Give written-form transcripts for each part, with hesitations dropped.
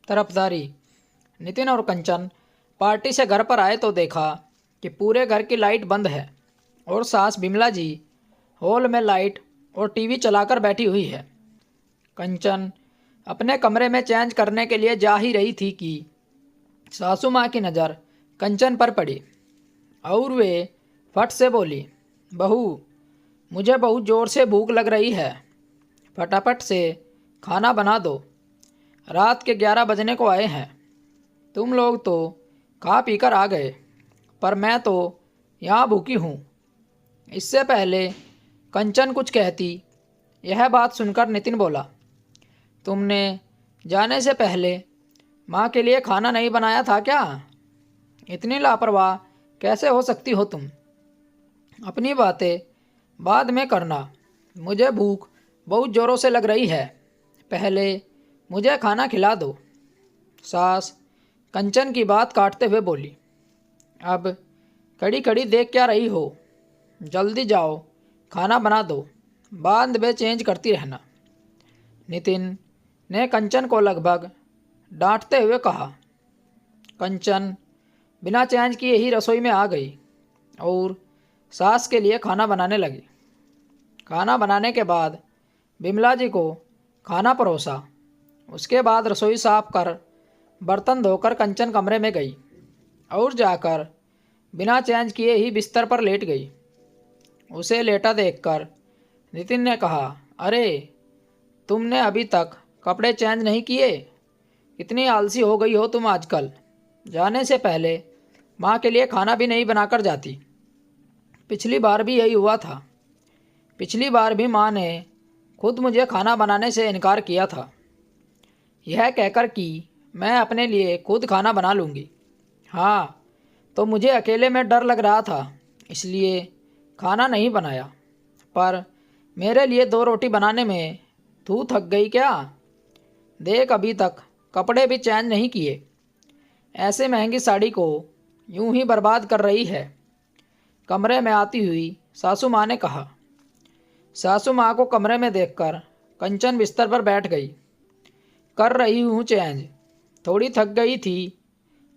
तरफदारी। नितिन और कंचन पार्टी से घर पर आए तो देखा कि पूरे घर की लाइट बंद है और सास बिमला जी हॉल में लाइट और टीवी चलाकर बैठी हुई है। कंचन अपने कमरे में चेंज करने के लिए जा ही रही थी कि सासू माँ की नज़र कंचन पर पड़ी और वे फट से बोली, बहू, मुझे बहुत ज़ोर से भूख लग रही है, फटाफट से खाना बना दो। रात के 11 बजने को आए हैं। तुम लोग तो खा पी कर आ गए, पर मैं तो यहाँ भूखी हूँ। इससे पहले कंचन कुछ कहती, यह बात सुनकर नितिन बोला, तुमने जाने से पहले माँ के लिए खाना नहीं बनाया था क्या? इतनी लापरवाह कैसे हो सकती हो तुम? अपनी बातें बाद में करना, मुझे भूख बहुत ज़ोरों से लग रही है, पहले मुझे खाना खिला दो। सास कंचन की बात काटते हुए बोली, अब कड़ी कड़ी देख क्या रही हो? जल्दी जाओ, खाना बना दो, बाद में चेंज करती रहना। नितिन ने कंचन को लगभग डांटते हुए कहा। कंचन बिना चेंज किए ही रसोई में आ गई और सास के लिए खाना बनाने लगी। खाना बनाने के बाद बिमला जी को खाना परोसा। उसके बाद रसोई साफ कर बर्तन धोकर कंचन कमरे में गई और जाकर बिना चेंज किए ही बिस्तर पर लेट गई। उसे लेटा देखकर नितिन ने कहा, अरे, तुमने अभी तक कपड़े चेंज नहीं किए? इतनी आलसी हो गई हो तुम आजकल। जाने से पहले माँ के लिए खाना भी नहीं बनाकर जाती। पिछली बार भी यही हुआ था। पिछली बार भी माँ ने खुद मुझे खाना बनाने से इनकार किया था, यह कहकर कि मैं अपने लिए खुद खाना बना लूँगी। हाँ, तो मुझे अकेले में डर लग रहा था, इसलिए खाना नहीं बनाया। पर मेरे लिए 2 रोटी बनाने में तू थक गई क्या? देख, अभी तक कपड़े भी चेंज नहीं किए। ऐसे महंगी साड़ी को यूं ही बर्बाद कर रही है। कमरे में आती हुई सासू माँ ने कहा। सासू माँ को कमरे में देखकर कंचन बिस्तर पर बैठ गई। कर रही हूँ चेंज, थोड़ी थक गई थी।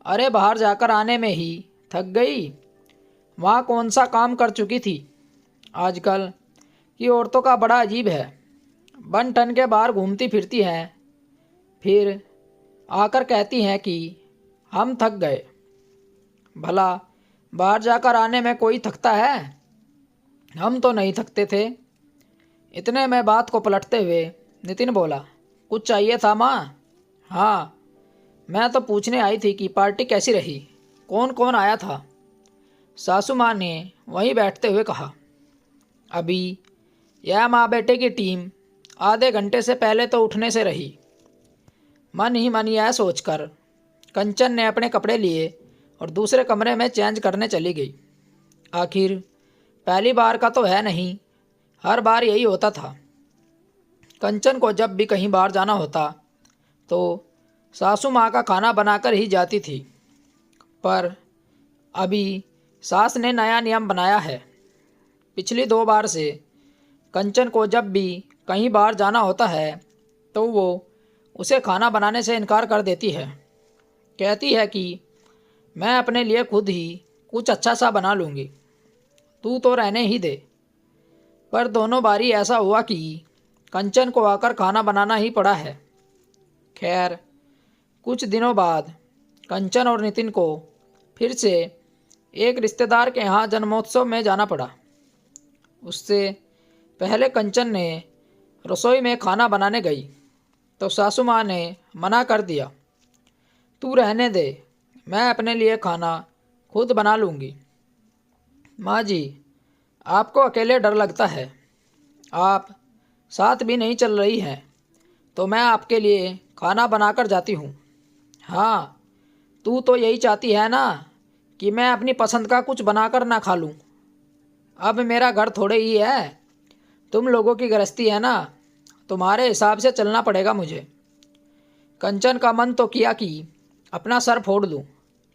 अरे, बाहर जाकर आने में ही थक गई। वहाँ कौन सा काम कर चुकी थी? आजकल की औरतों का बड़ा अजीब है, बन ठन के बाहर घूमती फिरती हैं, फिर आकर कहती हैं कि हम थक गए। भला बाहर जाकर आने में कोई थकता है? हम तो नहीं थकते थे। इतने में बात को पलटते हुए नितिन बोला, कुछ चाहिए था माँ? हाँ, मैं तो पूछने आई थी कि पार्टी कैसी रही, कौन कौन आया था? सासू माँ ने वहीं बैठते हुए कहा। अभी यह माँ बेटे की टीम आधे घंटे से पहले तो उठने से रही। मन ही मन यह सोचकर कंचन ने अपने कपड़े लिए और दूसरे कमरे में चेंज करने चली गई। आखिर पहली बार का तो है नहीं, हर बार यही होता था। कंचन को जब भी कहीं बाहर जाना होता तो सासू माँ का खाना बनाकर ही जाती थी, पर अभी सास ने नया नियम बनाया है। पिछली 2 बार से कंचन को जब भी कहीं बाहर जाना होता है तो वो उसे खाना बनाने से इनकार कर देती है। कहती है कि मैं अपने लिए खुद ही कुछ अच्छा सा बना लूँगी, तू तो रहने ही दे। पर दोनों बारी ऐसा हुआ कि कंचन को आकर खाना बनाना ही पड़ा है। खैर, कुछ दिनों बाद कंचन और नितिन को फिर से एक रिश्तेदार के यहाँ जन्मोत्सव में जाना पड़ा। उससे पहले कंचन ने रसोई में खाना बनाने गई तो सासू माँ ने मना कर दिया, तू रहने दे, मैं अपने लिए खाना खुद बना लूँगी। माँ जी, आपको अकेले डर लगता है, आप साथ भी नहीं चल रही हैं, तो मैं आपके लिए खाना बनाकर जाती हूँ। हाँ, तू तो यही चाहती है ना कि मैं अपनी पसंद का कुछ बनाकर ना खा लूँ। अब मेरा घर थोड़े ही है, तुम लोगों की गृहस्थी है ना, तुम्हारे हिसाब से चलना पड़ेगा मुझे। कंचन का मन तो किया कि अपना सर फोड़ दूँ,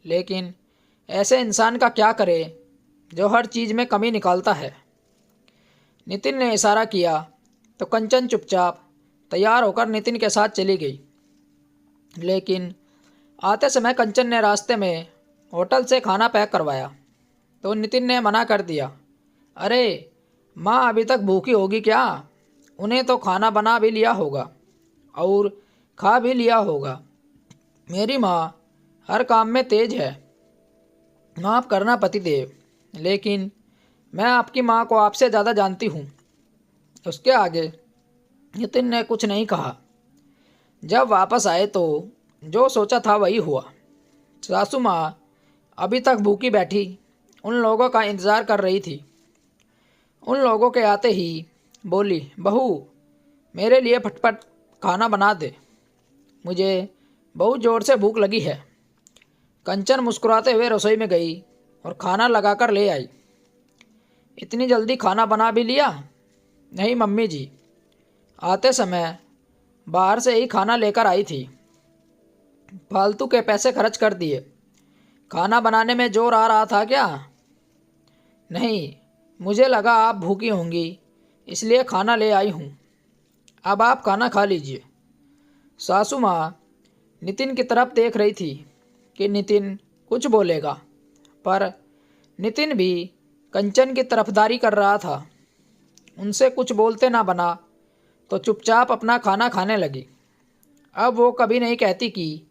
लेकिन ऐसे इंसान का क्या करे जो हर चीज़ में कमी निकालता है। नितिन ने इशारा किया तो कंचन चुपचाप तैयार होकर नितिन के साथ चली गई। लेकिन आते समय कंचन ने रास्ते में होटल से खाना पैक करवाया तो नितिन ने मना कर दिया। अरे माँ अभी तक भूखी होगी क्या? उन्हें तो खाना बना भी लिया होगा और खा भी लिया होगा। मेरी माँ हर काम में तेज है। माफ़ करना पतिदेव, लेकिन मैं आपकी माँ को आपसे ज़्यादा जानती हूँ। उसके आगे नितिन ने कुछ नहीं कहा। जब वापस आए तो जो सोचा था वही हुआ। सासू माँ अभी तक भूखी बैठी उन लोगों का इंतज़ार कर रही थी। उन लोगों के आते ही बोली, बहू मेरे लिए फटफट खाना बना दे, मुझे बहुत ज़ोर से भूख लगी है। कंचन मुस्कुराते हुए रसोई में गई और खाना लगाकर ले आई। इतनी जल्दी खाना बना भी लिया? नहीं मम्मी जी, आते समय बाहर से ही खाना लेकर आई थी। फालतू के पैसे खर्च कर दिए। खाना बनाने में जोर आ रहा था क्या? नहीं, मुझे लगा आप भूखी होंगी इसलिए खाना ले आई हूँ। अब आप खाना खा लीजिए। सासू माँ नितिन की तरफ देख रही थी कि नितिन कुछ बोलेगा, पर नितिन भी कंचन की तरफदारी कर रहा था। उनसे कुछ बोलते ना बना तो चुपचाप अपना खाना खाने लगी। अब वो कभी नहीं कहती कि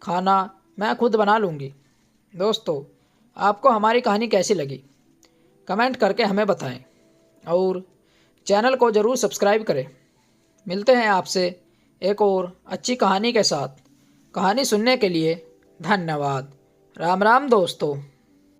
खाना मैं खुद बना लूँगी। दोस्तों, आपको हमारी कहानी कैसी लगी कमेंट करके हमें बताएं और चैनल को ज़रूर सब्सक्राइब करें। मिलते हैं आपसे एक और अच्छी कहानी के साथ। कहानी सुनने के लिए धन्यवाद। राम राम दोस्तों।